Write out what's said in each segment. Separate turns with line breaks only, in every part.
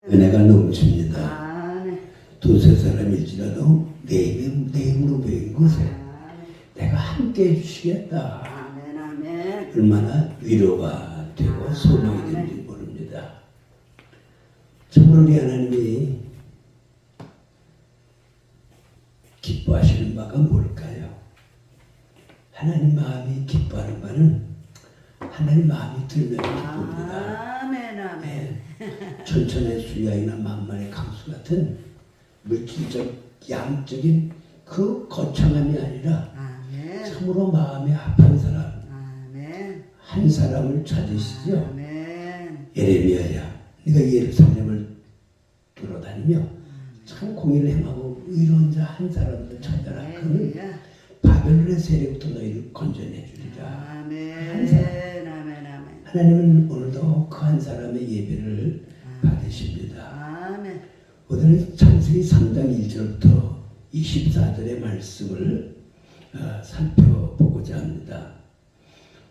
은혜가 넘칩니다.
네.
두세 사람일지라도 내 힘으로 배운 것에 내가 함께 해주시겠다.
아멘, 아멘.
얼마나 위로가 되고 소망이 되는지 모릅니다. 참으로 우리 하나님이 기뻐하시는 바가 뭘까요? 하나님 마음이 기뻐하는 바는 하나님 마음이 들면 기쁩니다.
아멘, 아멘.
천천의 수야이나 만만의 강수 같은 물질적 양적인 그 거창함이 아니라
아멘.
참으로 마음에 합한 사람,
아멘.
한 사람을 찾으시죠.
아멘.
예레미야야, 네가 예루살렘을 돌아다니며 참 공의를 행하고 의로운 자 한 사람을 찾아라. 그는 바벨론의 세력부터 너희를 건져내 주리라.
아멘.
한 사람.
아멘, 아멘.
하나님은 오늘도 그 한 사람의 예배를 받으십니다.
아멘.
오늘 창세기 3장 1절부터 24절의 말씀을 살펴보고자 합니다.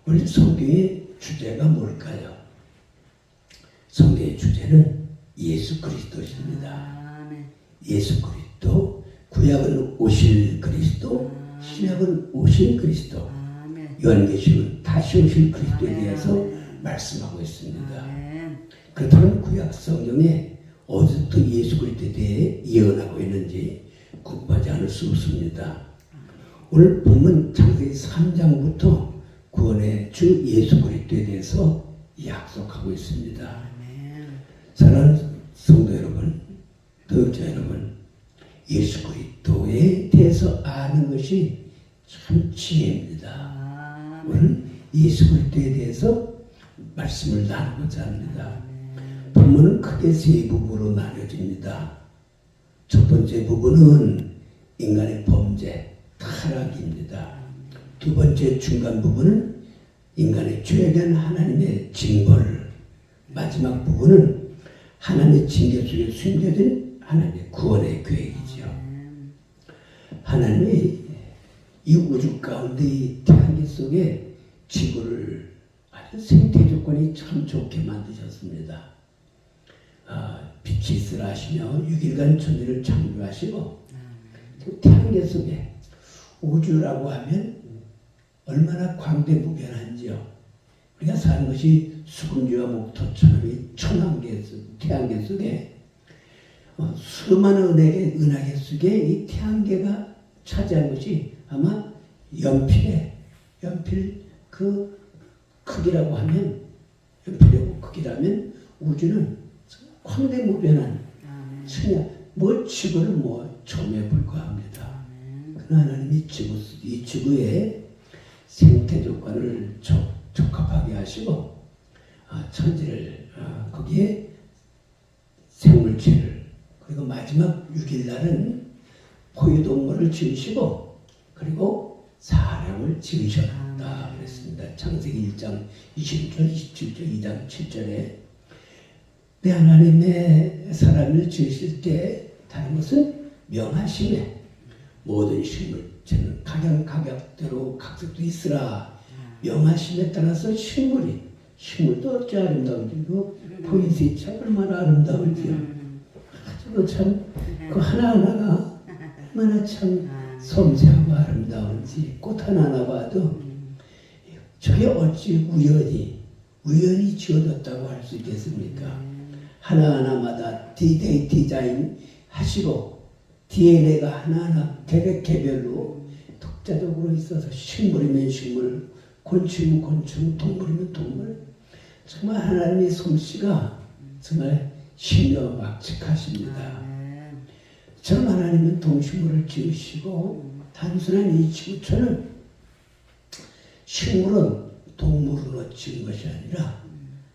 오늘 성경의 주제가 뭘까요? 성경의 주제는 예수 그리스도십니다.
아멘.
예수 그리스도, 구약은 오실 그리스도, 신약은 오실 그리스도,
아멘.
요한계시록은 다시 오실 그리스도에 대해서 말씀하고 있습니다.
아멘.
그렇다면 구약 성경에 어디부터 예수 그리스도에 대해 예언하고 있는지 궁금하지 않을 수 없습니다. 오늘 본문 창세기 3장부터 구원의 주 예수 그리스도에 대해서 약속하고 있습니다.
아멘.
사랑하는 성도 여러분, 도역자 여러분, 예수 그리스도에 대해서 아는 것이 참 지혜입니다. 오늘 예수 그리스도에 대해서 말씀을 나누고자 합니다. 본문은 크게 세 부분으로 나뉘어집니다. 첫 번째 부분은 인간의 범죄, 타락입니다. 두 번째 중간 부분은 인간의 죄에 대한 하나님의 징벌, 마지막 부분은 하나님의 징계 속에 숨겨진 하나님의 구원의 계획이죠. 하나님이 이 우주 가운데 이 태양계 속에 지구를 아주 생태 조건이 참 좋게 만드셨습니다. 빛이 있으라 하시며 6일간 천지를 창조하시고 태양계 속에 우주라고 하면 얼마나 광대무변한지요. 우리가 사는 것이 수금지와 목토처럼 이 천왕계 속, 태양계 속에 수많은 은하계 속에 이 태양계가 차지한 것이 아마 연필 그 크기라고 하면, 연필의 크기라면 우주는 광대무변한 천야, 지구는 점에 불과합니다. 그러나 하나님이 이 지구의 생태 조건을 적합하게 하시고 천지를 거기에 생물체를, 그리고 마지막 6일 날은 포유동물을 지으시고 그리고 사람을 지으셨다 그랬습니다. 창세기 1장 20절, 27절, 2장 7절에 내 하나님의 사람을 지으실 때 다른 것은 명하심에 모든 식물체는 각양각약대로 각색도 있으라. 명하심에 따라서 식물도 어찌 아름다운지, 보이세차 얼마나 아름다운지요. 아주 참 그 하나하나가 얼마나 참 섬세하고 아름다운지, 꽃 하나하나 봐도 저게 어찌 우연히 지어졌다고 할 수 있겠습니까? 하나하나마다 디자인 하시고 DNA가 하나하나 개별로 독자적으로 있어서 식물이면 식물, 곤충이면 곤충, 동물이면 동물, 정말 하나님의 솜씨가 정말 신묘막측하십니다. 저 하나님은 동식물을 지으시고 단순한 이 지구촌은 식물은 동물로 지은 것이 아니라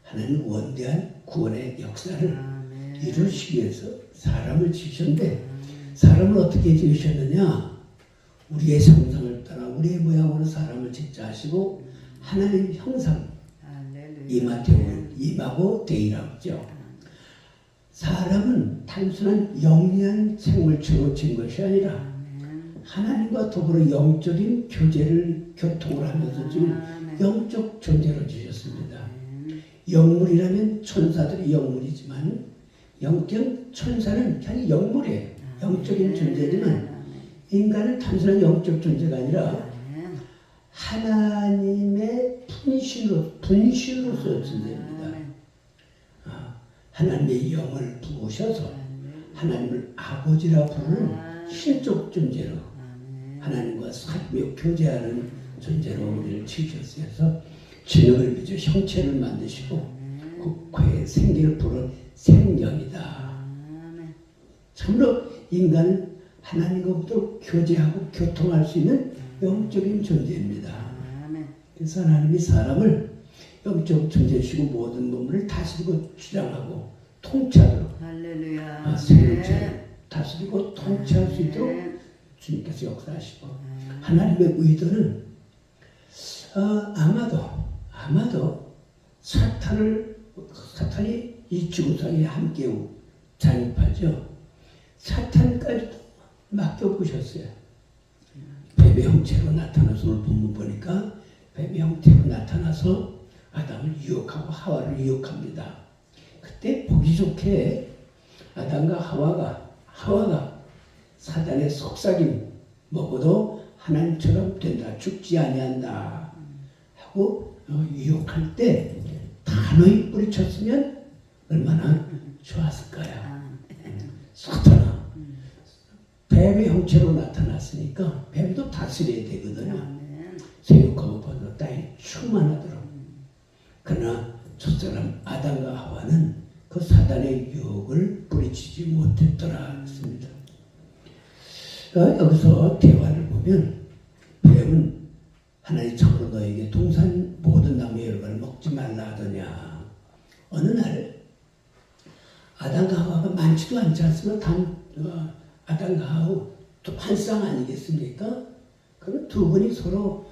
하나님 원대한 구원의 역사를 이루시기 위해서 사람을 지으셨는데, 사람을 어떻게 지으셨느냐? 우리의 형상을 따라 우리의 모양으로 사람을 짓자 하시고 하나님 형상, 임하고 데이라고 하죠. 사람은 단순한 영리한 생물체로 지은 것이 아니라 하나님과 더불어 영적인 교통을 하면서 지금 영적 존재로 지으셨습니다. 영물이라면 천사들이 영물이지만 영적 천사는 그냥 영물이에요. 영적인 존재지만 인간은 단순한 영적 존재가 아니라 하나님의 분신으로서 존재입니다. 하나님의 영을 부으셔서 하나님을 아버지라 부르는 신적 존재로 하나님과 사귑며 교제하는 존재로 우리를 지으셨어요. 그래서 진흙을 빚어 형체를 만드시고 그의 생기를 부른 생명이다. 참으로 인간은 하나님과부터 교제하고 교통할 수 있는 영적인 존재입니다. 그래서 하나님이 사람을 영적 존재시고 모든 몸을 다스리고 주장하고 통치하도록 생명체를 다스리고 통치할 수 있도록 주님께서 역사하시고 하나님의 의도는 아마도 사탄이 이 지구상에 함께 잔입하죠. 사탄까지도 맡겨보셨어요. 뱀의 형체로 나타나서 오늘 본문 보니까 뱀의 형태로 나타나서 아담을 유혹하고 하와를 유혹합니다. 그때 보기 좋게 아담과 하와가 사단의 속삭임 먹어도 하나님처럼 된다, 죽지 아니한다 하고 유혹할 때 단호히 뿌리쳤으면 얼마나 좋았을까요? 사탄아, 뱀의 형체로 나타났으니까 뱀도 다스려야 되거든요. 생육하고 번호 땅에 충만하도록. 그러나 첫사람 아담과 하와는 그 사단의 유혹을 뿌리치지 못했더라 했습니다. 여기서 대화를 보면 뱀은 하나님 참으로 너에게 동산 모든 나무의 열과를 먹지 말라 하더냐. 어느 날 아담과 하와가 많지도 않지 않습니까? 아담과 하와 한 쌍 아니겠습니까? 그럼 두 분이 서로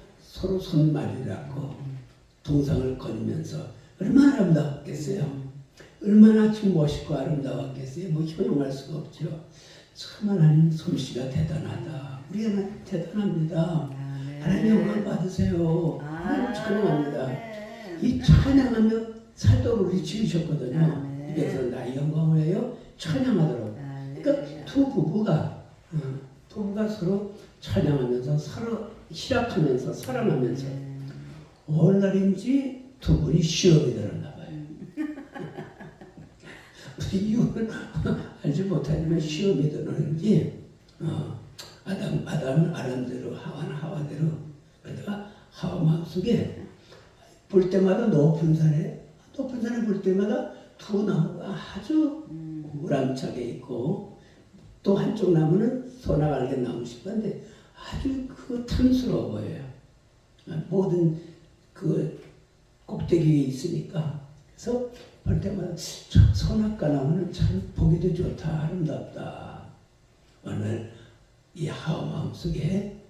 손마리를 잡고 동상을 거니면서 얼마나 아름다웠겠어요. 얼마나 참 멋있고 아름다웠겠어요. 뭐 형용할 수가 없죠. 참 하나님 솜씨가 대단하다. 우리 하나님 대단합니다. 하나님 영광 받으세요. 하나님 찬양합니다. 이 찬양하며 살도록 우리 지으셨거든요. 그래서 나의 영광을 해요. 찬양하도록. 그러니까 두 부부가 서로 찬양하면서 서로 희락하면서 사랑하면서 어느 날인지 두 분이 시험이 들었나 봐요. 이유는 알지 못하지만 시험이 들었는지 아담은 아람대로 하와는 하와대로 그러다가 하와 마음속에 볼 때마다 높은 산에 볼 때마다 두 나무가 아주 우람차게 있고 또 한쪽 나무는 소나갈게 나무 싶은데 아주 탐스러워 보여요. 모든 그 꼭대기에 있으니까. 그래서 볼 때마다 선악과 나무는 참 보기도 좋다, 아름답다. 오늘 이 하와 마음속에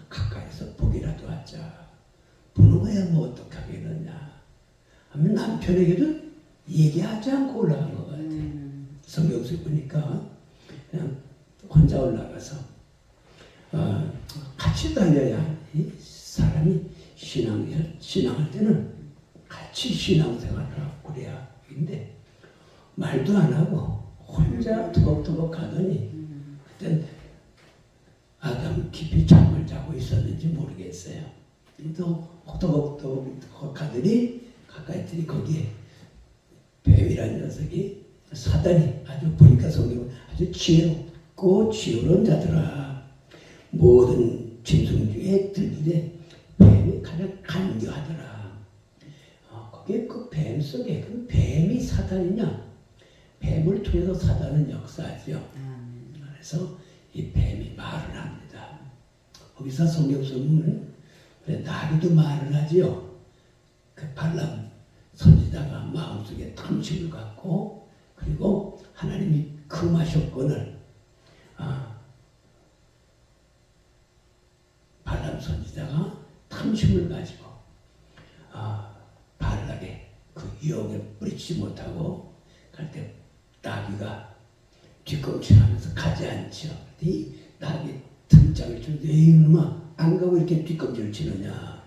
가까이서 보기라도 하자. 보는 거야 뭐 어떡하겠느냐 하면 남편에게도 얘기하지 않고 올라간 것 같아요. 성경 속 보니까 그냥 혼자 올라가서 같이 달려야 이 사람이 신앙할 때는 같이 신앙생활을 하고 그래야. 근데 말도 안 하고 혼자 터벅터벅 가더니 그땐 아담 깊이 잠을 자고 있었는지 모르겠어요. 또 터벅터벅 가더니 가까이 들이 거기에 뱀이라는 녀석이 사단이 아주 보니까 성경은 아주 지혜롭고 지혜로운 자더라. 모든 짐승 중에 들들에 뱀이 가장 간교하더라. 거기에 그 뱀 속에 그 뱀이 사단이냐? 뱀을 통해서 사단은 역사하죠. 그래서 이 뱀이 말을 합니다. 거기서 성경 속은 나귀도 말을 하지요. 그 발람 선지자가 마음속에 탐심을 갖고 그리고 하나님이 금하셨거늘 발람 선지자가 탐심을 가지고 발락에 그 유혹에 뿌리치지 못하고 갈 때 나귀가 뒷걸음질하면서 가지 않죠. 이 나귀 등짝을 치는데 이놈아 안 가고 이렇게 뒷걸음질을 치느냐.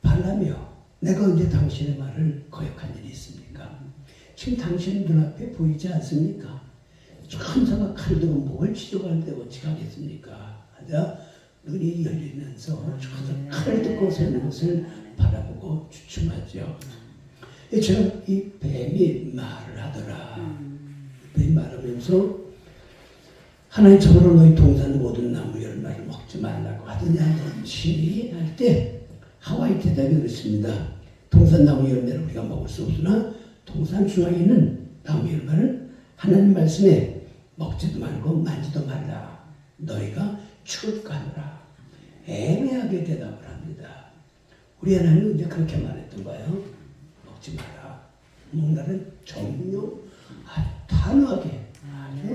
발람이요. 내가 언제 당신의 말을 거역한 일이 있습니까? 지금 당신 눈앞에 보이지 않습니까? 천사가 칼 들고 목을 치려가는데 어찌하겠습니까? 하자 눈이 열리면서 천사가 칼 들고 서는 것을 바라보고 주춤하죠. 제가 이 뱀이 말을 하더라. 뱀이 말하면서 하나님 저으로 너희 동산 모든 나무 열매를 먹지 말라고 하더냐 넌 신이 할 때 하와이 대답이 그렇습니다. 동산 나무 열매를 우리가 먹을 수 없으나 동산 중앙에 있는 나무 열매는 하나님 말씀에 먹지도 말고 만지도 말라. 너희가 죽을까 하노라. 애매하게 대답을 합니다. 우리 하나님은 이제 그렇게 말했던 거예요. 먹지 마라. 먹나는 정령 단호하게 아주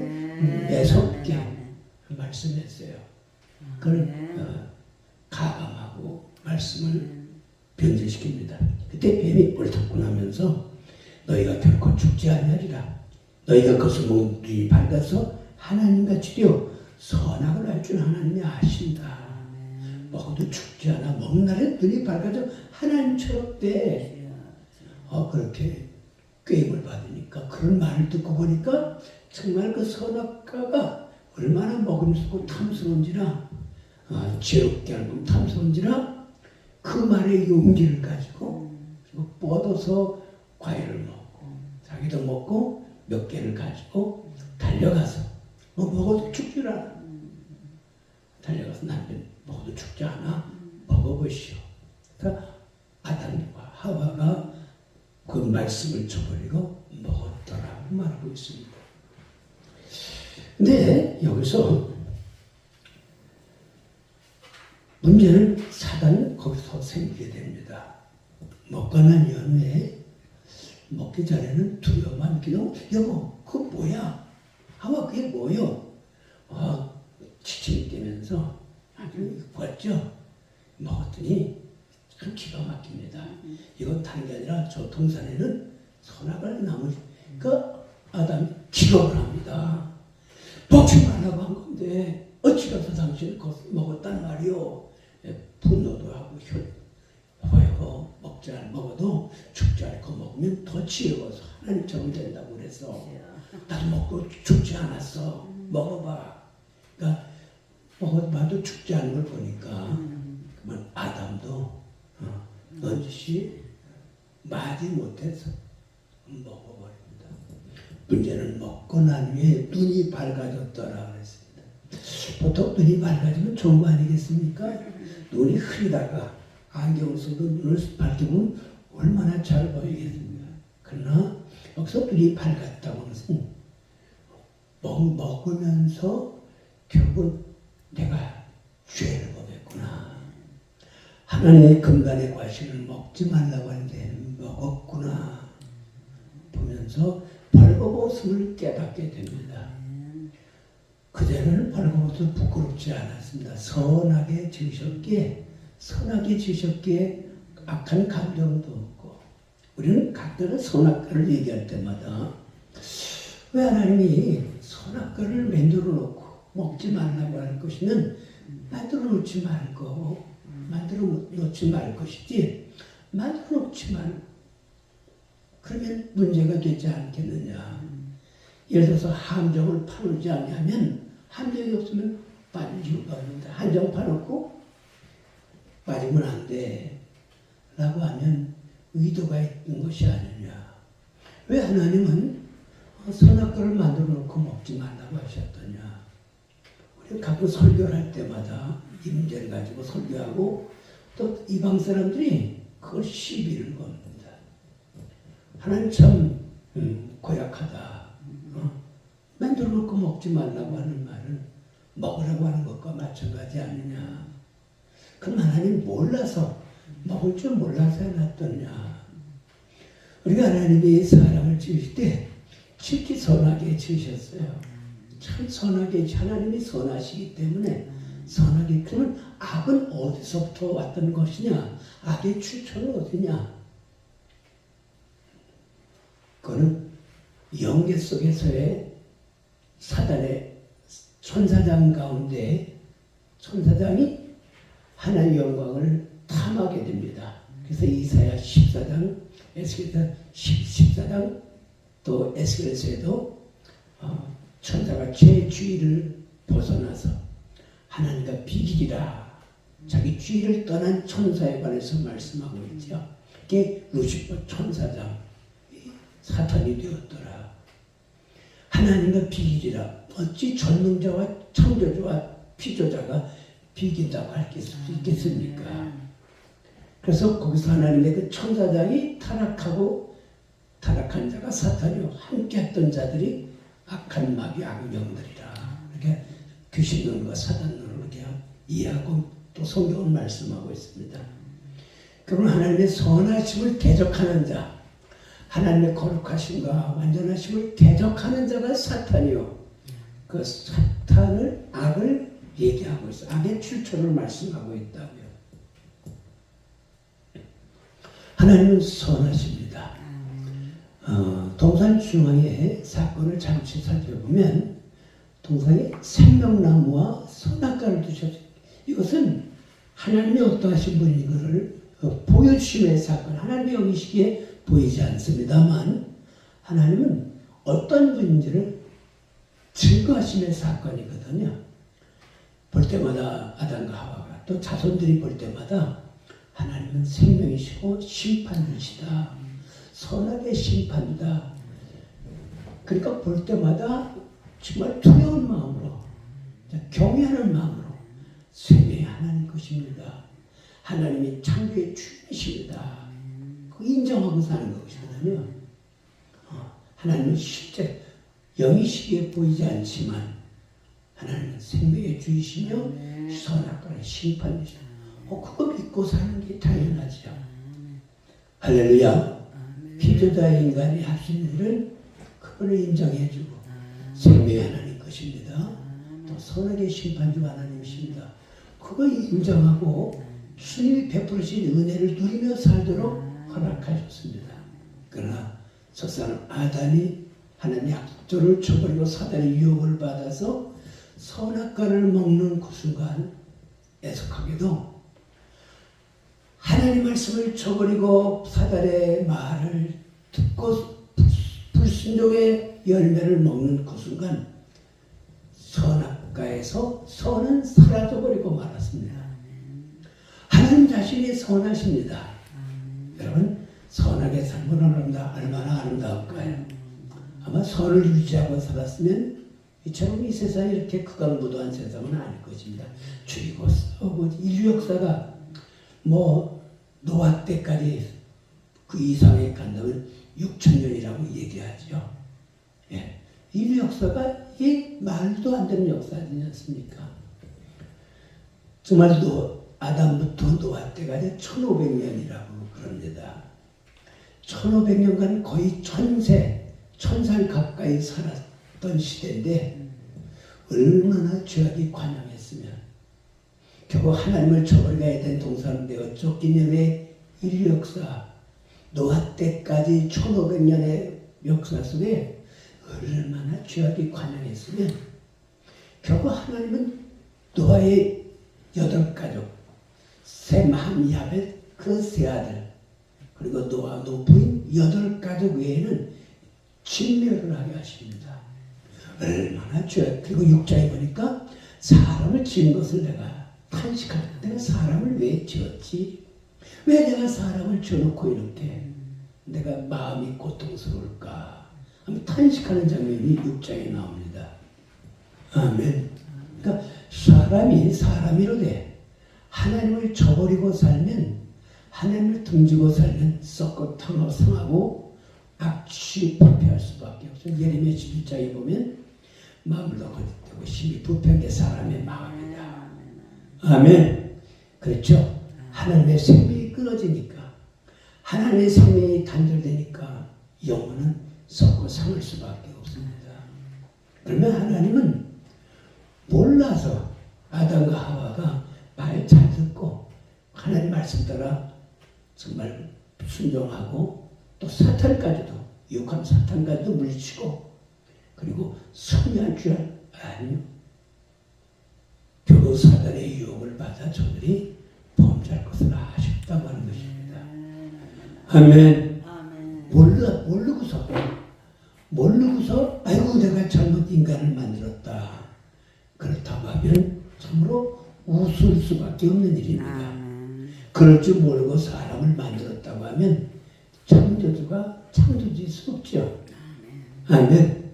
매섭게 말씀했어요. 그걸 가감하고 말씀을 변질시킵니다. 그때 뱀이 옳다고 나면서 너희가 결코 죽지 아니하리라. 너희가 그것을 먹은 눈이 밝아서 하나님같이 되어 선악을 알 줄 하나님이 아신다. 먹어도 죽지 않아. 먹는 날에 눈이 밝아져 하나님처럼 돼. 그렇게 꾀임을 받으니까 그런 말을 듣고 보니까 정말 그 선악과가 얼마나 먹음직스럽고 탐스러운지라 지혜롭게 알고 탐스러운지라 그 말의 용기를 가지고 뻗어서 과일을 먹고 자기도 먹고 몇 개를 가지고 달려가서 먹어도 죽지 않아. 달려가서 남편 먹어도 죽지 않아. 먹어보시오. 그러니까 아담과 하와가 그 말씀을 저버리고 먹었더라고 말하고 있습니다. 근데 여기서 문제는 사단은 거기서 생기게 됩니다. 먹고 난 연후에 먹기 전에는 두려움만 느끼고 여보 그거 뭐야? 하와 그게 뭐요? 지침이 뛰면서 아주 봤죠? 먹었더니 참 기가 막힙니다. 이건 다른 게 아니라 저 동산에는 선악을 나무 그 아담이 기겁을 합니다. 먹지 말라고 한 건데 어찌 가서 당신이 그것을 먹었단 말이오. 분노도 하고 후회하고 먹지 않아 먹어도 죽지 않고 먹으면 더 지혜로워서 하나님처럼 된다고 그래서 나도 먹고 죽지 않았어. 먹어봐. 그러니까 먹어봐도 죽지 않은 걸 보니까 그만 아담도 넌지시 마지 못해서 먹어버립니다. 문제는 먹고 난 후에 눈이 밝아졌더라 그랬습니다. 보통 눈이 밝아지면 좋은 거 아니겠습니까? 눈이 흐리다가 안경을 써도 눈을 밝히면 얼마나 잘 보이겠습니까? 그러나 여기서 눈이 밝았다고 하는 것은 먹으면서 결국은 내가 죄를 범했구나. 하나님의 금단의 과실을 먹지 말라고 하는데 먹었구나. 보면서 벌거벗음을 깨닫게 됩니다. 그대는 벌거벗어 부끄럽지 않았습니다. 선하게 지으셨기에 악한 감정도 없고 우리는 각별한 선악과를 얘기할 때마다 왜 하나님이 선악과를 만들어 놓고 먹지 말라고 할 것이면 만들어 놓지 말고 만들어 놓지 말 것이지 만들어 놓지 말고 그러면 문제가 되지 않겠느냐. 예를 들어서 함정을 파놓지 않으면 함정이 없으면 빠질 이유가 없는데 함정 파놓고 빠지면 안 돼 라고 하면 의도가 있는 것이 아니냐. 왜 하나님은 선악과를 만들어 놓고 먹지 말라고 하셨더냐. 우리가 가끔 설교를 할 때마다 이 문제를 가지고 설교하고 또 이방 사람들이 그걸 시비를 겁니다. 하나님 참 고약하다. 만들어 놓고 먹지 말라고 하는 말은 먹으라고 하는 것과 마찬가지 아니냐. 그럼 하나님 몰라서 먹을 줄 몰라서 해놨더냐. 우리가 하나님이 사람을 지으실 때 특히 선하게 지으셨어요. 참 선하게 하나님이 선하시기 때문에 선하게. 그러면 악은 어디서부터 왔던 것이냐. 악의 출처는 어디냐. 그거는 영계 속에서의 사단의 천사장 가운데 천사장이 하나님의 영광을 탐하게 됩니다. 그래서 이사야 14장, 에스겔서 14장 또 에스겔서에도 천사가 제 주의를 벗어나서 하나님과 비기리라 자기 주의를 떠난 천사에 관해서 말씀하고 있죠. 그게 루시퍼 천사장 사탄이 되었더라. 하나님과 비기리라. 어찌 전능자와 창조주와 피조자가 비긴다고 할 수 있겠습니까? 그래서 거기서 하나님의 그 천사장이 타락한 자가 사탄이요 함께 했던 자들이 악한 마귀 악령들이라. 이렇게 귀신론과 사단론을 이렇게 이해하고 또 성경은 말씀하고 있습니다. 그러면 하나님의 선하심을 대적하는 자, 하나님의 거룩하심과 완전하심을 대적하는 자가 사탄이요. 그 사탄을 악을 얘기하고 있어. 악의 출처를 말씀하고 있다고요. 하나님은 선하십니다. 동산 중앙의 사건을 잠시 살펴보면 동산에 생명나무와 선악과를 두셨어요. 이것은 하나님이 어떠하신 분인가를 보여주심의 사건. 하나님이 여기시기에 보이지 않습니다만 하나님은 어떤 분인지를 증거하심의 사건이거든요. 볼 때마다 아담과 하와가 또 자손들이 볼 때마다 하나님은 생명이시고 심판이시다. 선악의 심판이다. 그러니까 볼 때마다 정말 두려운 마음으로 경외하는 마음으로 생명의 하나님 것입니다. 하나님이 창조의 주인이십니다. 그 인정하고 사는 것이거든요. 하나님은 실제 영이시기에 보이지 않지만 하나님은 생명의 주이시며 선악과의 심판이시다. 그거 믿고 사는 게 당연하죠. 할렐루야. 피조자의 인간이 하신 일은 그분을 인정해주고 생명의 하나님 것입니다. 또 선악의 심판주 하나님이십니다. 그걸 인정하고 주님이 베푸신 은혜를 누리며 살도록 허락하셨습니다. 그러나 첫사람 아담이 하나님의 약조를 저버리고 사단의 유혹을 받아서 선악과를 먹는 그 순간 애석하게도 하나님 말씀을 저버리고 사단의 말을 듣고 불순종의 열매를 먹는 그 순간 선악과에서 선은 사라져버리고 말았습니다. 하나님 자신이 선하십니다. 여러분 선하게 삶을 얼마나 아름다울까요? 아마 선을 유지하고 살았으면 이처럼 이 세상이 이렇게 극악무도한 세상은 아닐 것입니다. 죽이고 싸우고 인류 역사가 노아 때까지 그 이상에 간다면 6,000년이라고 얘기하죠. 예. 인류 역사가 이 말도 안 되는 역사지 않습니까? 정말 아담부터 노아 때까지 1,500년이라고 그럽니다. 1,500년간 거의 1,000살 가까이 살았던 시대인데 얼마나 죄악이 관영했으면 결국 하나님을 저버려야 된 동산을 되어 쫓기념의 인류 역사 노아 때까지 1,500년의 역사 속에 얼마나 죄악이 관영했으면 결국 하나님은 노아의 8가족 셈, 함, 야벳 그 세 아들 그리고 노아 노부인 8가족 외에는 진멸을 하게 하십니다. 얼마나 죄악. 그리고 6장에 보니까 사람을 지은 것을 내가 탄식하다. 내가 사람을 왜 지었지? 왜 내가 사람을 지어놓고 이렇게 내가 마음이 고통스러울까? 탄식하는 장면이 6장에 나옵니다. 아멘. 그러니까 사람이 사람이로되 하나님을 저버리고 살면 하나님을 등지고 살면 썩고 탕하고 상하고 악취 부패할 수밖에 없어요. 예레미야 11장에 보면 마음을 거짓되고 심히 부패한 게 사람의 마음이다. 아멘. 그렇죠. 하나님의 생명이 끊어지니까 하나님의 생명이 단절되니까 영혼은 썩고 상할 수밖에 없습니다. 그러면 하나님은 몰라서 아담과 하와가 말 잘 듣고 하나님 말씀 따라 정말 순종하고 또 사탄까지도 유혹한 사탄까지도 물리치고 그리고 승리한 줄 아니요. 결국 사단의 유혹을 받아 저들이 범죄할 것을 아셨다고 하는 것입니다. 아멘. 모르고서 모르고서 아이고 내가 잘못 인간을 만들었다. 그렇다고 하면 참으로 웃을 수밖에 없는 일입니다.
아멘.
그럴 줄 모르고 사람을 만들었다고 하면 창조주가 창조주스럽죠. 아멘.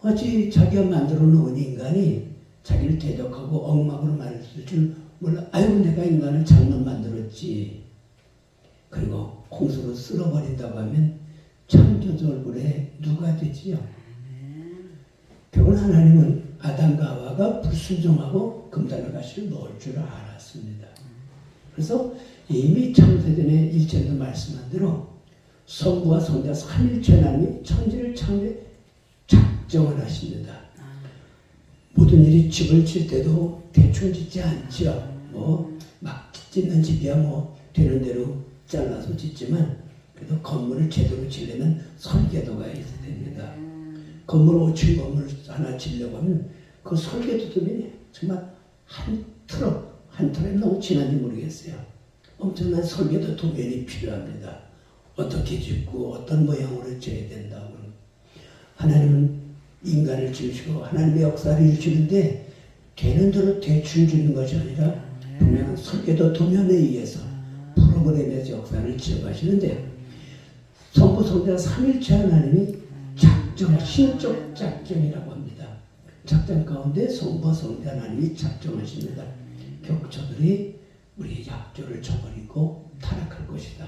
어찌 자기가 만들어 놓은 인간이 자기를 대적하고 엉망으로 만들 줄 몰라. 아이고 내가 인간을 잘못 만들었지. 그리고 콩수로 쓸어버린다고 하면 창조주 얼굴에 누가 되지요? 결국 하나님은 아담과 하와가 불순종하고 금단의 가시를 넣을 줄 알았습니다. 그래서 이미 창세전에 1절에도 말씀한 대로 성부와 성자 삼일체 하나님이 천지를 창조해 작정을 하십니다. 모든 일이 집을 질 때도 대충 짓지 않죠. 막 짓는 집이야 되는 대로 잘라서 짓지만 그래도 건물을 제대로 지려면 설계도가 있어야 됩니다. 건물 5층 건물 하나 지려고 하면 그 설계도들이 정말 한 트럭에 너무 지난지 모르겠어요. 엄청난 설계도 도면이 필요합니다. 어떻게 짓고 어떤 모양으로 지어야 된다고. 하나님은 인간을 지으시고 하나님의 역사를 이루시는데 되는 대로 대충 짓는 것이 아니라 분명한 설계도 도면에 의해서 프로그램에서 역사를 지어가시는데 성부 성자 삼일체 하나님이 작정, 신적 작정이라고 합니다. 작정 가운데 성부 성자 하나님이 작정하십니다. 결국 저들이 우리의 약조를 저버리고 타락할 것이다.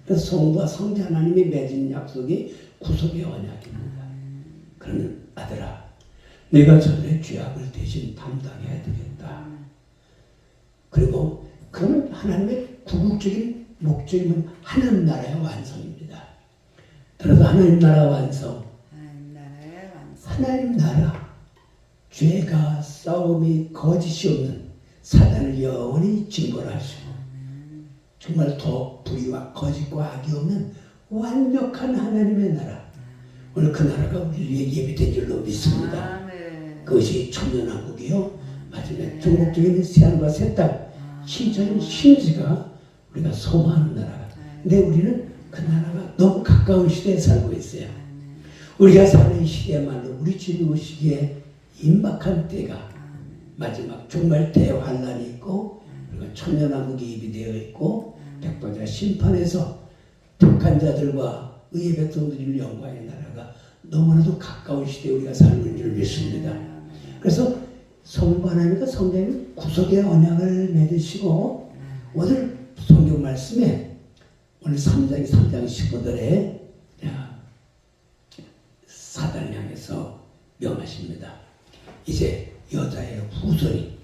그래서 성부와 성자 하나님이 맺은 약속이 구속의 언약입니다. 그러면 아들아, 내가 저들의 죄악을 대신 담당해야 되겠다. 그리고 그는 하나님의 궁극적인 목적이면 하나님 나라의 완성입니다. 따라서 하나님 나라 완성, 하나님 나라, 죄가 싸움이 거짓이 없는 사단을 영원히 징벌하시고 정말 더 불의와 거짓과 악이 없는 완벽한 하나님의 나라, 오늘 그 나라가 우리에게 예비된 줄로 믿습니다. 그것이 천년왕국이요 마지막에 종국적인 새하늘과 새 땅, 신적인 심지가 우리가 소망하는 나라가. 근데 우리는 그 나라가 너무 가까운 시대에 살고 있어요. 우리가 사는 시대야말로 우리 주님 오시기에 임박한 때가 마지막 정말 대환란이 있고 그리고 천년왕국이 예비되어 있고 백보자 심판에서 택한 자들과 의의 백성들이 영광의 나라가 너무나도 가까운 시대에 우리가 살고 있는 줄 믿습니다. 그래서 성부 하나님과 성자님 구속의 언약을 맺으시고 오늘 성경 말씀에 오늘 3장 15절에 사단을 향해서 명하십니다. 이제 여자의 후손이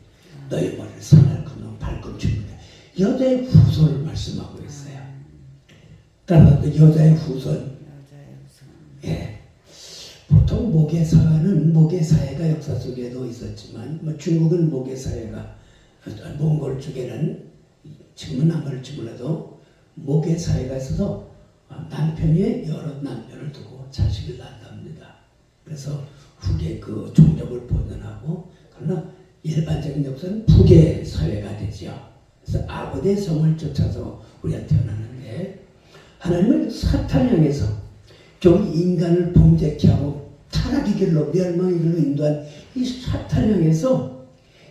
너희 머리를 상할 그놈 발꿈치입니다. 여자의 후손을 말씀하고 있어요. 따라서 여자의 후손. 예. 보통 모계사회가 역사 속에도 있었지만 중국은 모계사회가 몽골 쪽에는 지금은 안 그럴지 몰라도 모계사회가 있어서 남편이 여러 남편을 두고 자식을 낳답니다. 그래서 후계 그 종족을 보존하고 그러나 일반적인 역사는 부계 사회가 되죠. 그래서 아버지의 성을 쫓아서 우리가 태어나는데 하나님은 사탄 향해서 결국 인간을 범죄케 하고 타락의 길로 멸망의 길로 인도한 이 사탄 향해서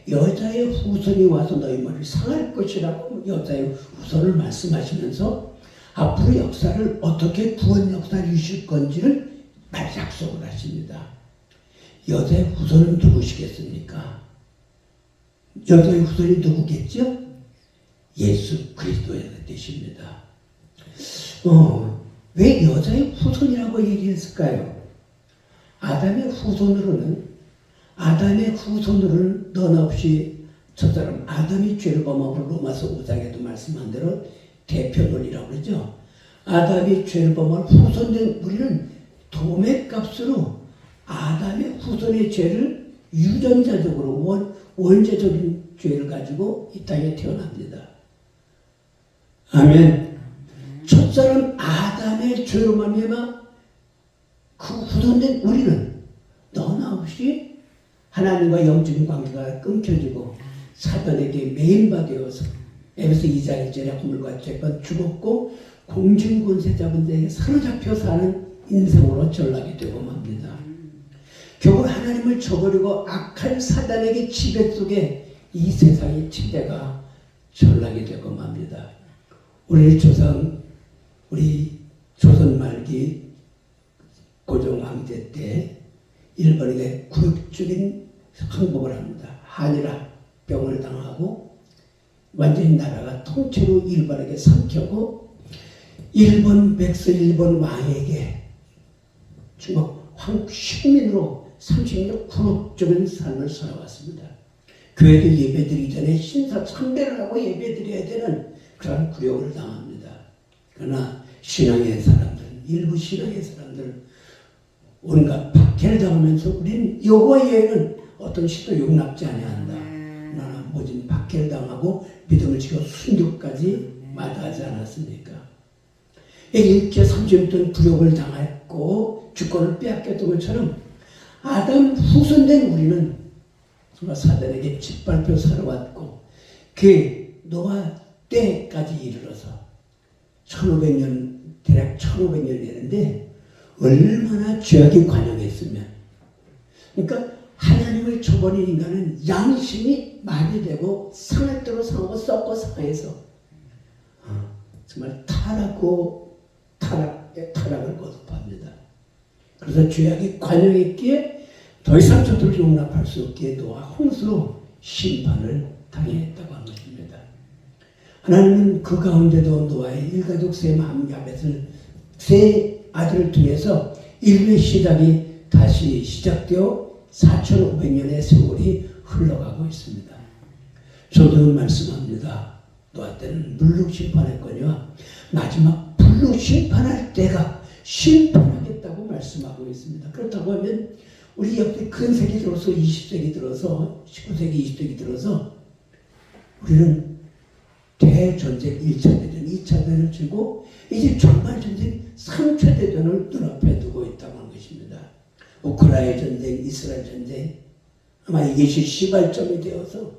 여자의 후손이 와서 너희 머리를 상할 것이라고 여자의 후손을 말씀하시면서 앞으로 역사를 어떻게 구원 역사를 이루실 건지를 약속을 하십니다. 여자의 후손은 누구시겠습니까? 여자의 후손이 누구겠죠? 예수 그리스도의 되십니다. 왜 여자의 후손이라고 얘기했을까요? 아담의 후손으로는 너나 없이 저 사람 아담이 죄를 범하고 로마서 5장에도 말씀한 대로 대표 논리라고 그러죠. 아담이 죄를 범하고 후손된 우리는 도매값으로 아담의 후손의 죄를 유전자적으로 원죄적인 죄를 가지고 이 땅에 태어납니다. 아멘. 첫사람 아담의 죄로 말미암아 그 후손된 우리는 너나 없이 하나님과 영적인 관계가 끊겨지고 사단에게 매인바 되어서 에베소 2장 1절에 허물과 죄가 죽었고 공중권세자분들에게 사로잡혀 사는 인생으로 전락이 되고 맙니다. 결국 하나님을 저버리고 악한 사단에게 지배 속에 이 세상의 지배가 전락이 되고 맙니다. 우리 조상, 우리 조선 말기 고종 황제 때 일본에게 굴욕적인 항복을 합니다. 한일합병을 당하고 완전히 나라가 통째로 일본에게 삼켰고 일본 백성, 일본 왕에게 중국 황식민으로 30년 굴욕적인 삶을 살아왔습니다. 교회도 예배드리기 전에 신사 참배를 하고 예배드려야 되는 그런 굴욕을 당합니다. 그러나 신앙의 사람들, 일부 신앙의 사람들 온갖 박해를 당하면서 우리는 여호와의 어떤 시도 용납지 아니한다. 그러나 모진 박해를 당하고 믿음을 지켜 순교까지 마다하지 않았습니까? 일제 30년 굴욕을 당했고 주권을 빼앗겼던 것처럼 아담 후손된 우리는 정말 사단에게 짓밟혀 살아왔고 그 노아 때까지 이르러서 1500년, 대략 1500년이 되는데 얼마나 죄악이 관영했으면, 그러니까 하나님을 저버린 인간은 양심이 마비되고 상할 대로 상하고 썩고 상해서 정말 타락을 거듭합니다. 그래서 죄악이 관영했기에 더 이상 저들을 용납할 수 없기에 노아 홍수로 심판을 당했다고 한 것입니다. 하나님은 그 가운데도 노아의 일가족 셈 야벳을 세 아들을 통해서 인류의 시작이 다시 시작되어 4500년의 세월이 흘러가고 있습니다. 저도 말씀합니다. 노아 때는 물로 심판했거니와 마지막 불로 심판할 때가 심판하겠다고 말씀하고 있습니다. 그렇다고 하면 우리 역대 근세기 들어서 20세기 들어서 19세기 20세기 들어서 우리는 대전쟁 1차 대전 2차 대전을 치고 이제 종말전쟁 3차 대전을 눈앞에 두고 있다고 하는 것입니다. 우크라이나 전쟁, 이스라엘 전쟁, 아마 이것이 시발점이 되어서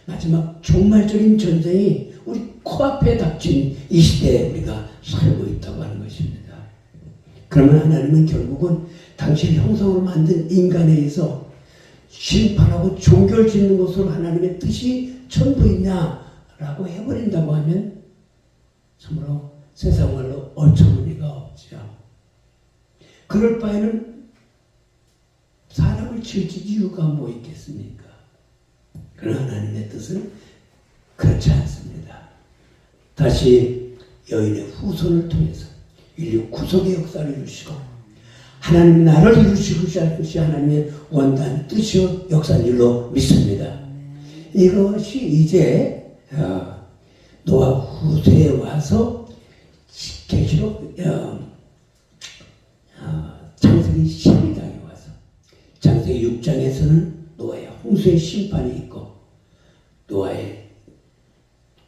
마지막 종말적인 전쟁이 우리 코앞에 닥친 이 시대에 우리가 살고 있다고 하는 것입니다. 그러면 하나님은 결국은 당신 형상으로 만든 인간에 의해서 심판하고 종결 짓는 것으로 하나님의 뜻이 전부 있냐라고 해버린다고 하면 참으로 세상 말로 어처구니가 없죠. 그럴 바에는 사람을 지을 이유가 뭐 있겠습니까? 그러나 하나님의 뜻은 그렇지 않습니다. 다시 여인의 후손을 통해서 인류 구속의 역사를 이루시고 하나님 나라를 이루시고자 할 것이 하나님의 원단 뜻이요 역사인 줄로 믿습니다. 이것이 이제 노아 후세에 와서 계시록 창세기 12장에 와서 창세기 6장에서는 노아의 홍수의 심판이 있고 노아의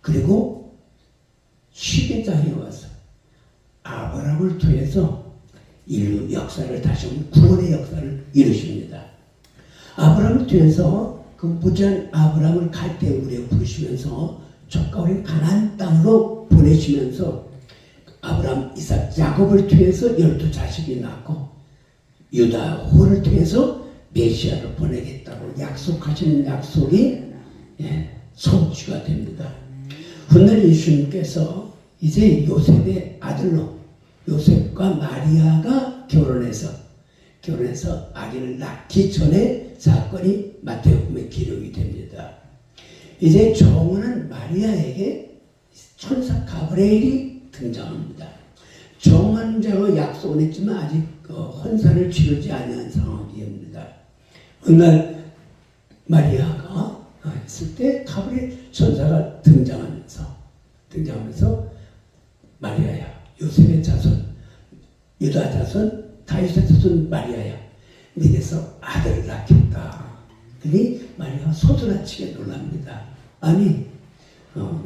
그리고 12장에 와서 아브라함을 통해서 인류 역사를 다시 한번 구원의 역사를 이루십니다. 아브라함을 통해서 그 무지한 아브라함을 갈대우리에 부르시면서 족가오린 가나안 땅으로 보내시면서 아브라함, 이삭, 야곱을 통해서 12자식이 낳고 유다, 호를 통해서 메시아를 보내겠다고 약속하시는 약속이 성취가 됩니다. 훗날 예수님께서 이제 요셉의 아들로 요셉과 마리아가 결혼해서 아기를 낳기 전에 사건이 마태복음에 기록이 됩니다. 이제 정원은 마리아에게 천사 가브리엘이 등장합니다. 정한 자로 약속은 했지만 아직 헌사를 치르지 않은 상황입니다. 어느 날 마리아가 있을 때 가브리엘 천사가 등장하면서 마리아야, 요셉의 자손, 유다 자손, 다윗의 자손 마리아야, 네게서 아들을 낳겠다. 그러니 마리아가 소스라치게 놀랍니다. 아니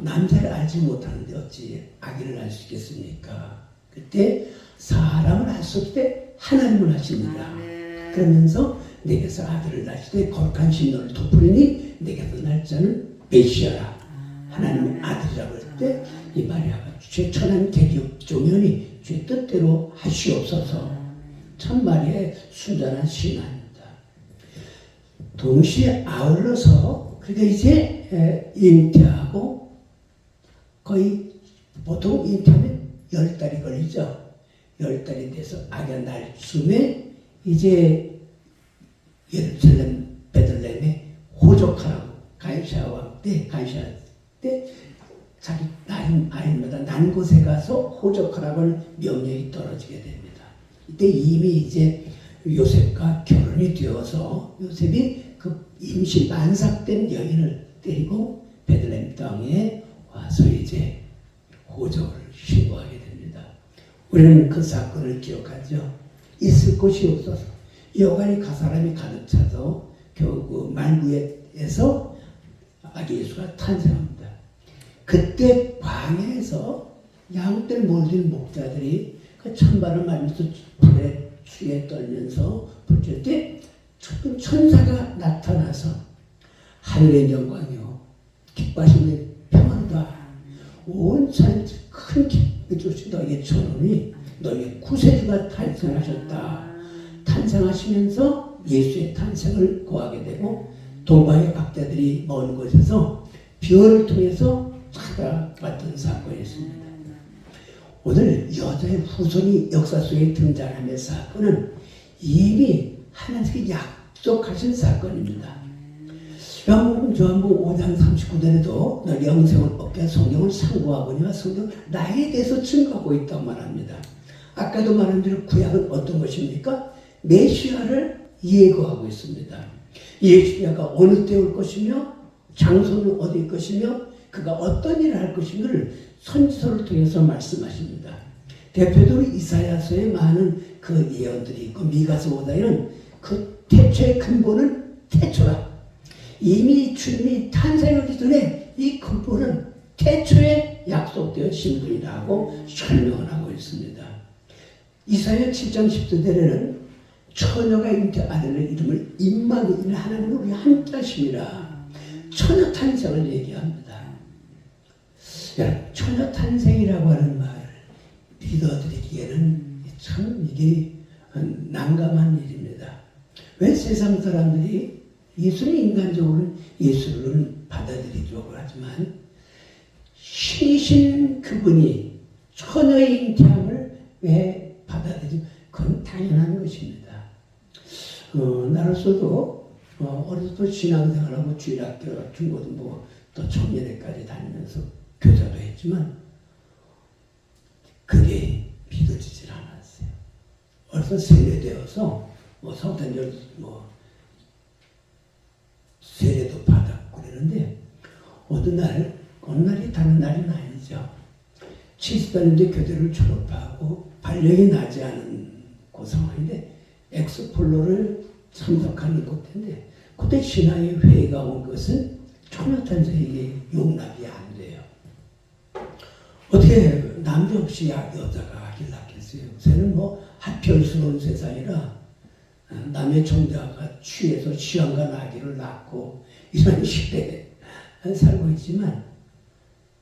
남자를 알지 못하는데 어찌 아기를 알 수 있겠습니까? 그때 사람을 알 수 없을 때 하나님을 하십니다. 그러면서 내게서 아들을 낳으시되 거룩한 신노를 덮으리니 내게서 날 자는 메시아라, 하나님의 아들이라고 할 때 이 마리아가 주의 천한 계기업 종연이 주의 뜻대로 하시옵소서 천마리의 순전한 신화입니다. 동시에 아울러서 그러니까 이제 잉태하고 거의 보통 잉태하면 10달이 걸리죠. 10달이 돼서 아기가 날 즈음에 이제 예루살렘 베들레헴에 호적하라고 가이사 때 자기 아이마다 난 곳에 가서 호적하라고 하는 명령이 떨어지게 됩니다. 이때 이미 이제 요셉과 결혼이 되어서 요셉이 그 임신 만삭된 여인을 데리고 베들레헴 땅에 와서 이제 호적을 신고하게 됩니다. 우리는 그 사건을 기억하죠. 있을 곳이 없어서 여간이 사람이 가득 차서 겨우 그 말구에서 아기 예수가 탄생합니다. 그때 광야에서 양떼를 몰린 목자들이 그 찬바람을 맞으면서 불에 추위에 떨면서 불질 때 천사가 나타나서 하늘의 영광이요 기뻐하시는 평안이다. 온 산 큰 기쁨이 너에게 전하니 너에게 구세주가 탄생하셨다. 탄생하시면서 예수의 탄생을 고하게 되고 동방의 박대들이 먼 곳에서 비월을 통해서 찾아왔던 사건이었습니다. 오늘 여자의 후손이 역사 속에 등장하는 사건은 이미 하나님께 약속하신 사건입니다. 요한복음 5장 39절에도 너 영생을 얻게 성경을 상고하거니와 성경 나에 대해서 증거하고 있다고 말합니다. 아까도 말한 대로 구약은 어떤 것입니까? 메시아를 예고하고 있습니다. 메시아가 어느 때 올 것이며 장소는 어디일 것이며 그가 어떤 일을 할 것인가를 선지서를 통해서 말씀하십니다. 대표적으로 이사야서에 많은 그 예언들이 있고 미가서 오다에는 그 태초의 근본은 태초라. 이미 주님이 탄생하기 전에 이 근본은 태초에 약속되어진 분이라고 설명을 하고 있습니다. 이사야 7장 10절에는 처녀가 잉태 아들의 이름을 임마누엘 하나님은 우리 함께하심이라 처녀 탄생을 얘기합니다. 처녀 탄생이라고 하는 말을 믿어드리기에는 참 이게 난감한 일입니다. 왜 세상 사람들이 예수는 인간적으로는 예수를 받아들이려고 하지만 신이신 그분이 처녀의 잉태함을 왜 받아들이죠? 그건 당연한 것입니다. 나로서도 어렸을 때 신앙생활하고 주일학교, 중고등부 또 청년회까지 다니면서 교사도 했지만 그게 믿어지질 않았어요. 어려서 세례되어서 성탄절 세례도 받았고 그러는데 어느 날이 다른 날은 아니죠. 70년대 교대를 졸업하고 발령이 나지 않은 그 상황인데 엑스폴로를 참석하는 곳인데 그때 신앙의 회의가 온 것은 초녀탄생에게 용납이 안 돼요. 어떻게 남자 없이 여자가 아기를 낳겠어요? 요새는 합혈스러운 세상이라 남의 정자가 취해서 시험관 아기를 낳고 이런 시대에 살고 있지만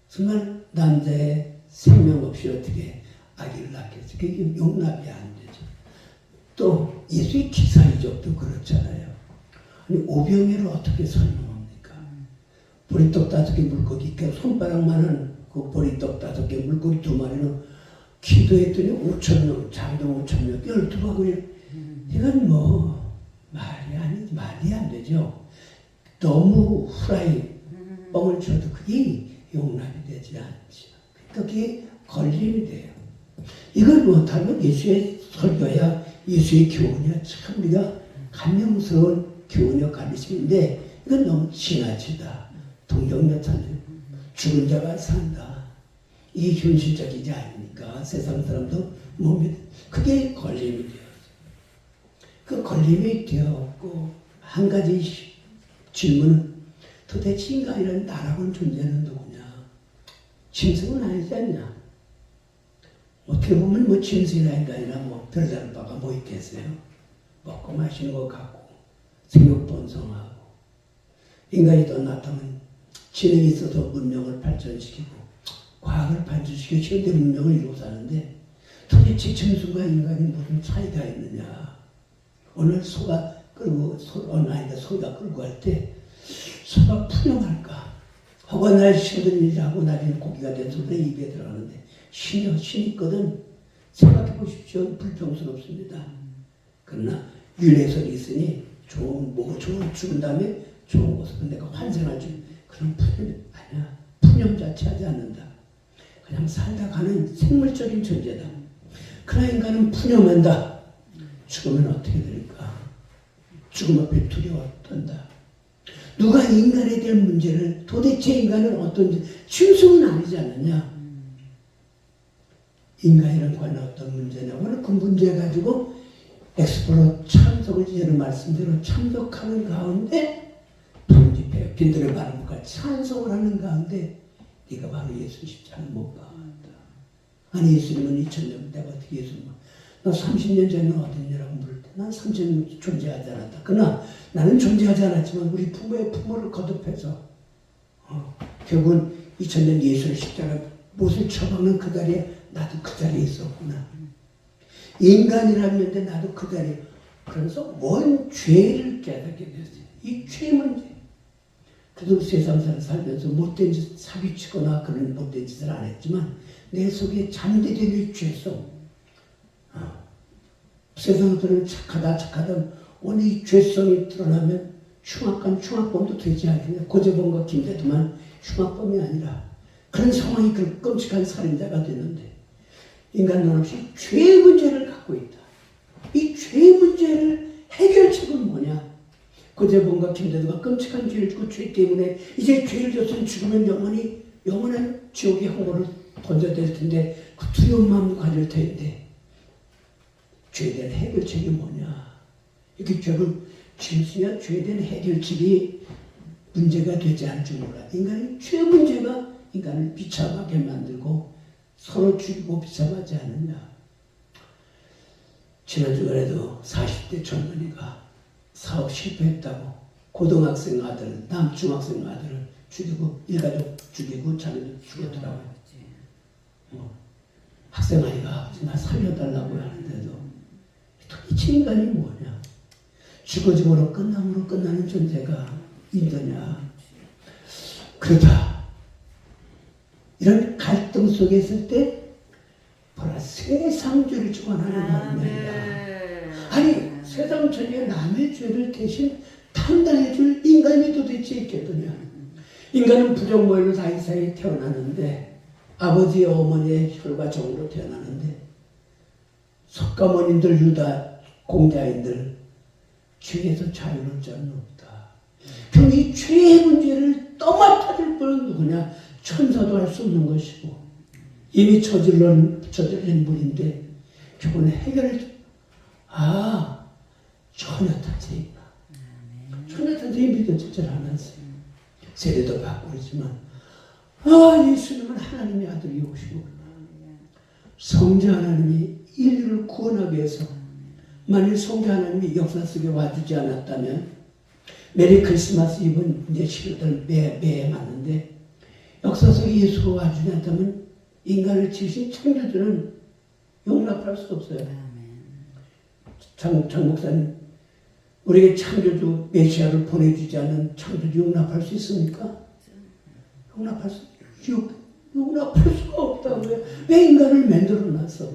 정말 남자의 생명 없이 어떻게 아기를 낳겠어요? 그게 용납이 안 되죠. 또 예수의 기사 이적도 그렇잖아요. 아니 오병이를 어떻게 설명합니까? 보리떡 5개 물고기 손바닥만한 그 보리떡 5개 물고기 2마리는 기도했더니 5,000명, 장동 5,000명, 12바구니. 이건 말이 안 되죠. 너무 후라이 뻥을 쳐도 그게 용납이 되지 않죠. 그게 걸림이 돼요. 이걸 못하면 예수의 설교야, 예수의 교훈이야, 참 우리가 감명스러운 교훈이요 가르침인데 이건 너무 지나치다. 동정여찬 죽은 자가 산다. 이게 현실적이지 않으니까 세상 사람도 못 믿어. 그게 걸림이 돼요. 그 걸림이 되었고 한 가지 질문은 도대체 인간이라는 나라고는 존재는 누구냐? 짐승은 아니지 않냐? 어떻게 보면 짐승이나 인간이나 별다른 바가 있겠어요? 먹고 마시는 것 같고 생육 번성하고 인간이 더 나타나면 지능이 있어서 문명을 발전시키고 과학을 발전시켜 현대 문명을 이루고 사는데 도대체 짐승과 인간이 무슨 차이가 있느냐. 오늘 소가 끌고 소가 끌고 갈 때 소가 푸념할까? 허가 날 힘든 일을 하고 나중에 고기가 돼서 내 입에 들어가는데 신이 있거든. 생각해 보십시오. 불평스럽습니다. 그러나 윤회설이 있으니 좋은 죽은 다음에 좋은 것을 내가 환생할 줄 그런 푸념이 아니야. 푸념 자체 하지 않는다. 그냥 살다 가는 생물적인 존재다. 그러나 인간은 푸념한다. 죽으면 어떻게 될까? 죽음 앞에 두려워 떤다. 누가 인간에 대한 문제를 도대체 인간은 어떤 짐승은 아니지 않느냐? 인간이란 과연 어떤 문제냐? 오늘 그 문제 가지고 엑스플로 참석을 전에 말씀대로 참석하는 가운데 부름집회 빈들의 바람과 찬송을 하는 가운데 네가 바로 예수 십자가 못 박았다. 아니 예수님은 2000년 내가 어떻게 예수님 너 30년 전에는 어딨냐라고 물을 때 난 30년 존재하지 않았다. 그러나 나는 존재하지 않았지만 우리 부모의 부모를 거듭해서 결국은 2000년 예수를 십자가 못을 쳐박는 그 자리에 나도 그 자리에 있었구나. 인간이라는데 나도 그 자리에 그러면서 원 죄를 깨닫게 됐어요. 이 죄 문제. 그래도 세상사를 살면서 못된 짓 사기치거나 그런 못된 짓을 안 했지만 내 속에 잠재된 이 죄성. 세상들은 착하다 오늘 이 죄성이 드러나면 흉악범도 되지 않겠냐. 고재범과 김대두만 흉악범이 아니라 그런 상황이 그 끔찍한 살인자가 되는데 인간 넌 없이 죄의 문제를 갖고 있다. 이 죄의 문제를 해결책은 뭐냐? 고재범과 김대두가 끔찍한 죄를 짓고 죄 때문에 이제 죄를 졌으면 죽으면 영원한 지옥의 항로를 던져댈 텐데 그 두려운 마음도 가질 텐데 죄에 대한 해결책이 뭐냐? 이렇게 결국 짐승이야 죄에 대한 해결책이 문제가 되지 않을 줄 몰라. 인간의 죄 문제가 인간을 비참하게 만들고 서로 죽이고 비참하지 않느냐. 지난 주간에도 40대 젊은이가 사업 실패했다고 고등학생 아들, 남중학생 아들을 죽이고 일가족 죽이고 자기도 죽었더라고요. 학생 아이가 나 살려달라고 하는데도 도대체 인간이 뭐냐? 죽어짐으로 끝남으로 끝나는 존재가 인도냐? 그렇다. 이런 갈등 속에 있을 때 보라 세상 죄를 지고 하나님 말입니다. 아니 세상 전에 남의 죄를 대신担당해 줄 인간이 도대체 있겠느냐? 인간은 부정모일로 다 이 사이에 태어나는데 아버지 어머니의 혈과 정으로 태어나는데 석가모님들 유다 공자인들 죄에서 자유로울 자는 없다. 그럼 이 죄의 문제를 떠맡아줄 분은 누구냐? 천사도 할 수 없는 것이고 이미 저질른 물인데 결국은 해결을 처녀탄생이구나. 처녀탄생이 믿어지질 않았어요. 세례도 받고 그러지만 예수님은 하나님의 아들이 오시고 성자 하나님이 인류를 구원하기 위해서 만일 성자 하나님이 역사 속에 와주지 않았다면 메리 크리스마스 이브는 이제 11월 매해 맞는데 역사 속에 예수가 와주지 않다면 인간을 지으신 창조주는 용납할 수 없어요. 장 목사님 우리에게 창조주 메시아를 보내주지 않은 창조주 용납할 수 있습니까? 용납할 수가 없다고요. 왜 인간을 만들어놨어?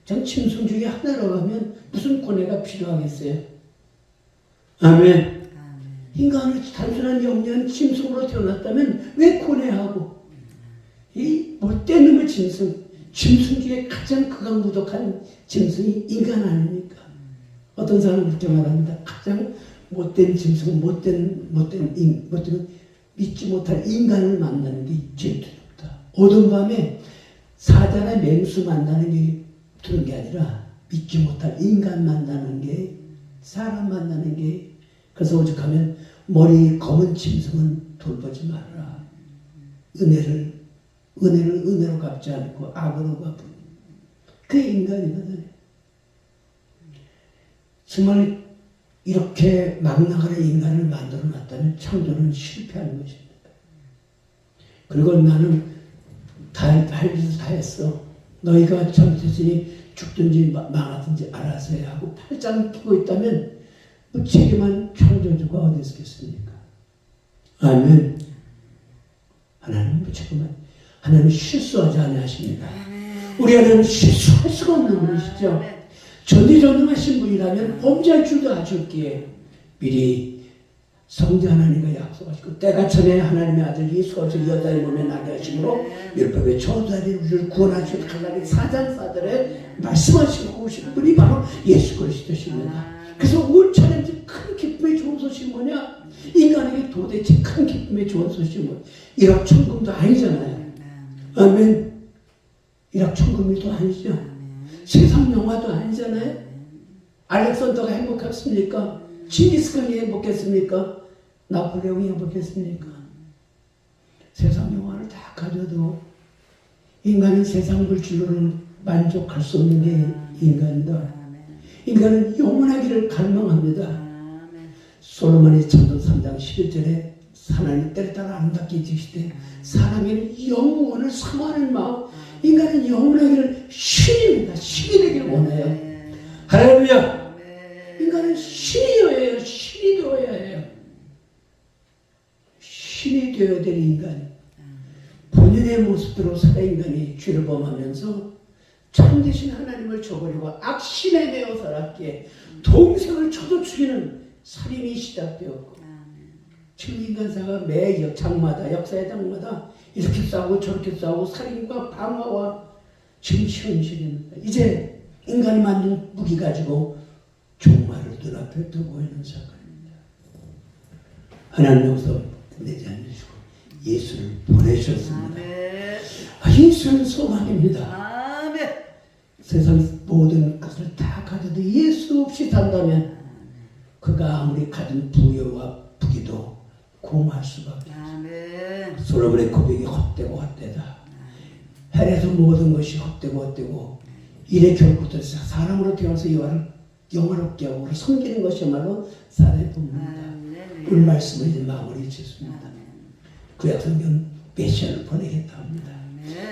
전 짐승 중에 하나로 가면 무슨 고뇌가 필요하겠어요? 아멘. 인간을 단순한 영리한 짐승으로 태어났다면 왜 고뇌하고 이 못된 놈의 짐승 중에 가장 극악무독한 짐승이 인간 아닙니까? 어떤 사람은 그렇게 말합니다. 가장 못된 짐승은 못된 믿지 못할 인간을 만나는 게 제일 두렵다. 어두운 밤에 사자나 맹수 만나는 게 두려운 게 아니라 믿지 못할 인간 만나는 게 사람 만나는 게 그래서 오죽하면 머리 검은 짐승은 돌보지 말아라. 은혜를 은혜로 갚지 않고 악으로 갚은 그게 인간이거든요. 정말 이렇게 막 나가는 인간을 만들어 놨다면 창조는 실패하는 것입니다. 그리고 나는 할 짓을 다 했어. 너희가 잘못했으니 죽든지 망하든지 알아서 해 하고 팔짱 끼고 있다면 무책임한 창조주가 어디 있겠습니까? 아멘. 하나님 무책임한, 하나님 실수하지 아니하십니다. 우리 하나님은 실수할 수가 없는 분이시죠. 전지전능하신 분이라면 범죄할 줄도 아셨기에 미리 성자 하나님과 약속하시고 때가 전에 하나님의 아들 예수가 오셔서 여자의 몸에 나게 하심으로 율법의 저주자리 우리를 구원하시고 하나님 사장사들의 말씀하시고 오신 분이 바로 예수 그리스도십니다. 그래서 올차례 큰 기쁨의 좋은 소식이 뭐냐? 인간에게 도대체 큰 기쁨의 좋은 소식이 뭐냐? 1억 천금도 아니잖아요. 아멘. 1억 천금도 아니죠. 세상 영화도 아니잖아요. 알렉산더가 행복했습니까? 징기스칸이 행복했습니까? 나폴레옹이 행복했습니까? 세상 영화를 다 가져도 인간은 세상 물질로는 만족할 수 없는 게 인간이다. 인간은 영원하기를 갈망합니다. 솔로몬이 천도 3장 11절에 하나님 때를 따라 아름답게 지으시되 사람에게는 영원을 사모하는 마음, 인간은 영원하기를 신입니다. 신이 되기를 원해요. 할렐루야. 인간은 신이어야 해요. 신이 되어야 해요. 신이 되어야 될 인간. 본연의 모습대로 살아 인간이 죄를 범하면서 참되신 하나님을 저버리고 악신에 매여 살았기에 동생을 쳐도 죽이는 살인이 시작되었고 지금 인간사가 매 장마다 역사의 장마다 이렇게 싸우고 저렇게 싸우고 살인과 방화와 지금 현실입니다. 이제 인간이 만든 무기 가지고 종말을 눈앞에 두고 있는 사건입니다. 하나님 여기서 내지 않으시고 예수를 보내셨습니다. 예수는 소망입니다. 세상 모든 것을 다 가져도 예수 없이 산다면 그가 아무리 가진 부여와 부귀도 공할 수밖에 없습니다. 솔로몬의 고백이 헛되고 헛되다. 헬에서 모든 것이 헛되고 헛되고 이래 결국부터 사람으로 태어나서 여호와를 영화롭게 하고 섬기는 것이야말로 사람의 본분이다. 그 말씀을 이제 마무리 짓습니다. 구약 성경 메시아를 보내겠다 합니다.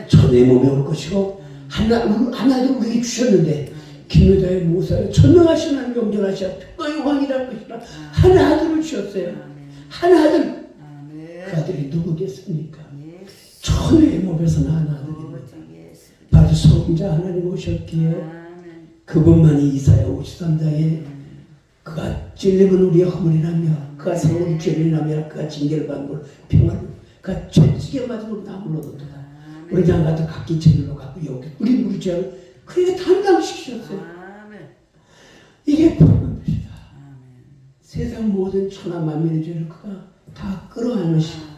천의 몸에 올 것이고 하나도 우리에게 주셨는데 김유다의 모사에 전능하신 하나님 경전하시라 특거의 왕이랄 것이라 한 아들을 주셨어요. 한 아들. 그 아들이 누구겠습니까? 천의 몸에서 난 아들입니다. 바로 성자 하나님 오셨기에 그분만이 이사야 53장에 그가 찔림은 우리의 허물이라며 그가 상은 죄를 나며 그가 징계를 받은 걸 평화로 그가 죄지게 맞은 걸 나무로 얻었다. 우리 장 같은 각기 제물로 갖고 여기 우리 죄를 그에게 담당시키셨어요. 이게 복음입니다. 세상 모든 천하 만민의 죄를 그가 다 끌어안으시고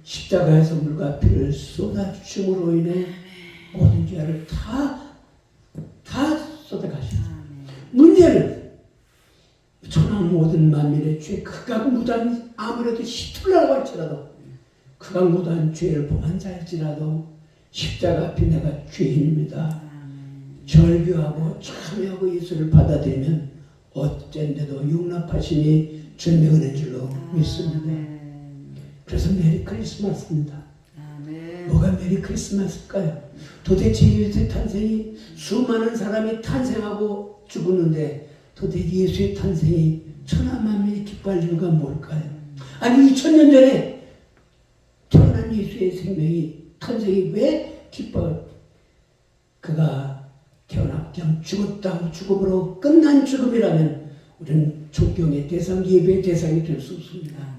십자가에서 물과 피를 쏟아주심으로 인해 모든 죄를 다 쏟아가셨어요. 문제는 천하 모든 만민의 죄 그가 무단 아무래도 히틀러라고 할지라도 그가 무단 죄를 범한 자일지라도 십자가 앞에 내가 죄인입니다. 절규하고 참여하고 예수를 받아들이면 어쩐데도 용납하시니 주님의 은혜인 줄로 믿습니다. 그래서 메리 크리스마스입니다. 뭐가 메리 크리스마스일까요? 도대체 예수의 탄생이 수많은 사람이 탄생하고 죽었는데 도대체 예수의 탄생이 천하 만민이 기뻐할 이유가 뭘까요? 아니 2000년 전에 태어난 예수의 생명이 탄생이 왜 기뻐요? 그가 태어나 그냥 죽었다 죽음으로 끝난 죽음이라면 우리는 존경의 대상 예배의 대상이 될 수 없습니다.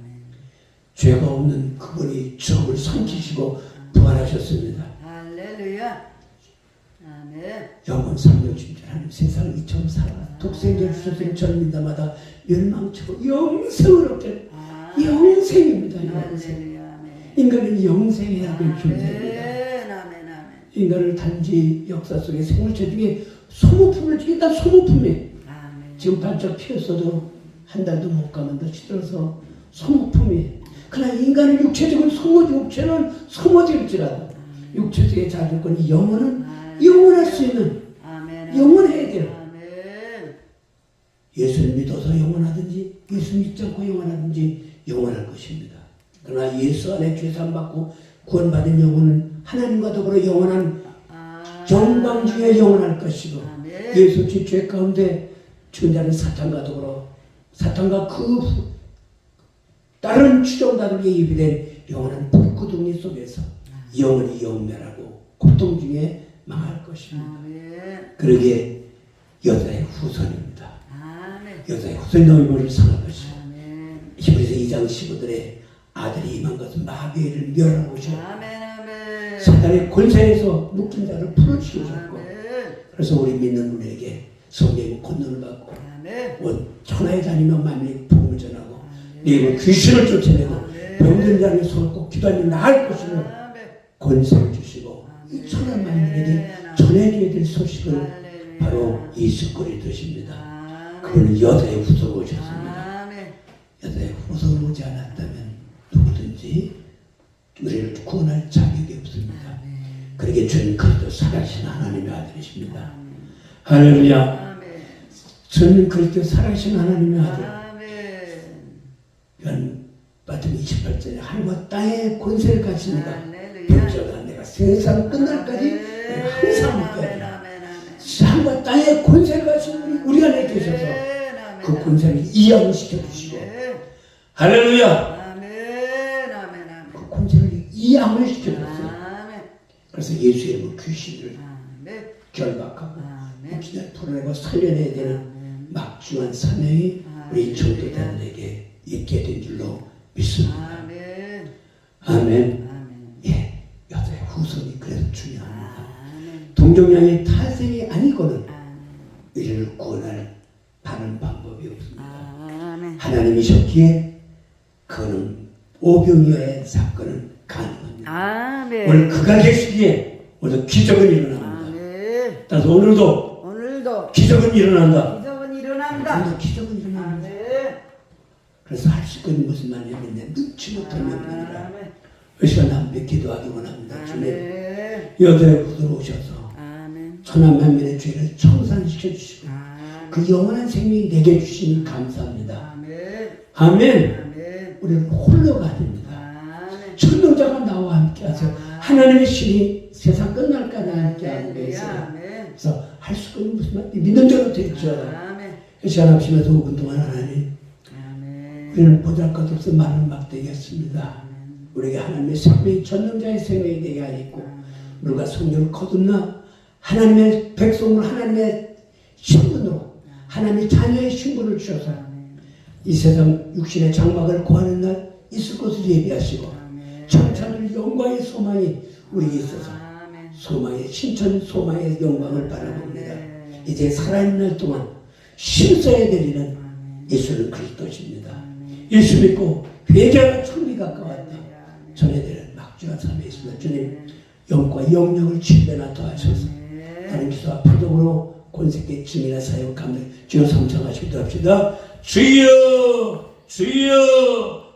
죄가 없는 그분이 죽음을 삼키시고 부활하셨습니다.
할렐루야. 아멘.
영원 삼력 주신 하나님 세상을 이처럼 살아 독생자를 주셨으니 저는 믿다마다 멸망치고 영생을 얻게 영생입니다. 영생. 인간은 영생해야 될 존재입니다. 인간을 단지 역사 속의 생물체 중에 소모품을 주겠다. 소모품이 지금 반짝 피었어도 한 달도 못 가면 더 시들어서 소모품이. 그러나 인간의 육체적인 육체는 소모될지라도 육체적인 자질권이 영혼은 영원할 수 있는 영원해야 돼요. 예수를 믿어서 영원하든지 예수 믿지 않고 영원하든지 영원할 것입니다. 그러나 예수 안에 죄 사함 받고 구원받은 영혼은 하나님과 더불어 영원한 정방 중에 영원할 것이고
아멘.
예수 그 죄 가운데 죽은 자는 사탄과 더불어 사탄과 그 다른 추종자들에게 예비된 영원한 불구덩이 속에서 영원히 영멸하고 고통 중에 망할 것입니다.
아멘.
그러기에 여자의 후손입니다.
아멘.
여자의 후손이 너희 머리를 상할 것이요.
아멘.
히브리서 2장 15절에 아들이 임한 것은 마귀를 멸하고 오셔
아멘. 아멘.
사탄의 권세에서 묶인 자를 풀어주셨고
아멘.
그래서 우리 믿는 우리에게 성령의 권능을 받고
아멘.
온 천하에 다니며 만민에게 복음을 전하고 네 입은 귀신을 쫓아내고 병든 자를 손을 꼭 기도하며 나을 것이며
아멘.
권세를 주시고 이 천하 만민에게 전해줘야 될 소식을
할렐루야.
바로 이스꼴이 되십니다.
아멘.
그분은 여자의 후손 오셨습니다.
아멘.
여자의 후손 오지 않았다면 누구든지 우리를 구원할 자격이 없습니다. 그러기에 주는 그리스도 살아계신 하나님의 아들이십니다. 할렐루야.
아멘.
주는 그리스도 살아계신 하나님의 아들.
아멘.
마태복음 28절에 하늘과 땅의 권세를 가지니까
할렐루야.
병자가 내가 세상 끝날까지 내가 항상 함께
아멘.
하리라.
아멘. 아멘.
하늘과 땅의 권세를 가진 우리 안에 계셔서
아멘.
그 권세를 이양시켜 주시고
아멘.
할렐루야.
아멘. 아멘. 아멘.
그 권세를 이양을 시켜 줬어요.
아멘.
그래서 예수의 이름으로 귀신을
아멘.
결박하고
아멘.
귀신을 풀어내고 살려내야 되는 막중한 사명이 우리 청도자들에게 있게 된 줄로 믿습니다.
아멘.
아멘.
아멘.
예, 여자의 후손이 그래서 중요합니다.
아멘.
동정양의 탄생이 아니고는
아멘.
우리를 구원할 다른 방법이 없습니다.
아멘.
하나님이셨기에 그는 오병이어의 사건은 가능합니다.
아멘.
오늘 그가 계시기에 오늘 기적은 일어납니다.
아멘.
따라서 오늘도
오늘도
기적은 일어난다.
기적은 일어난다.
오늘 기적은 일어납니다.
아멘.
그래서 할 수 있는 무슨 말이냐면 내 눈치 못할 명분이라
아멘.
이 시간 함께 기도하기 원합니다. 주님
아멘.
여자의 후손 오셔서
아멘.
천하 만민의 죄를 청산시켜 주시고
아멘.
그 영원한 생명이 내게 주시니 감사합니다.
아멘.
아멘.
아멘.
우리는 홀로 가됩니다.
아멘.
천동자가 나와 함께 하세요. 하나님의 신이 세상 끝날까지 함께 하고 계세요.
아멘.
그래서 할 수 있는 무슨 말 믿는 대로 되죠.
아멘.
이 시간 합심해서 5분 동안 하나님
아멘.
우리는 보잘것없어 많은 막되겠습니다. 우리에게 하나님의 생명이 전능자의 생명이 되게 하였고 물과 성령을 거듭나 하나님의 백성을 하나님의 신분으로 하나님의 자녀의 신분을 주셔서 이 세상 육신의 장막을 구하는 날 있을 것을 예비하시고 천천히 영광의 소망이 우리에게 있어서
아멘.
소망의 신천 소망의 영광을 바라봅니다. 이제 살아있는 날 동안 힘써야 될 일은 예수는 그리스도십니다. 예수 믿고 회개하는 천리 가까웠다. 전해드리는 막중한 삶에 있습니다. 주님 영과 영령을 지배나 더하셔서 다른 기도와 표적으로 권세께 증인의 사역 감독 주여 삼창하시기도 합시다. 주여 주여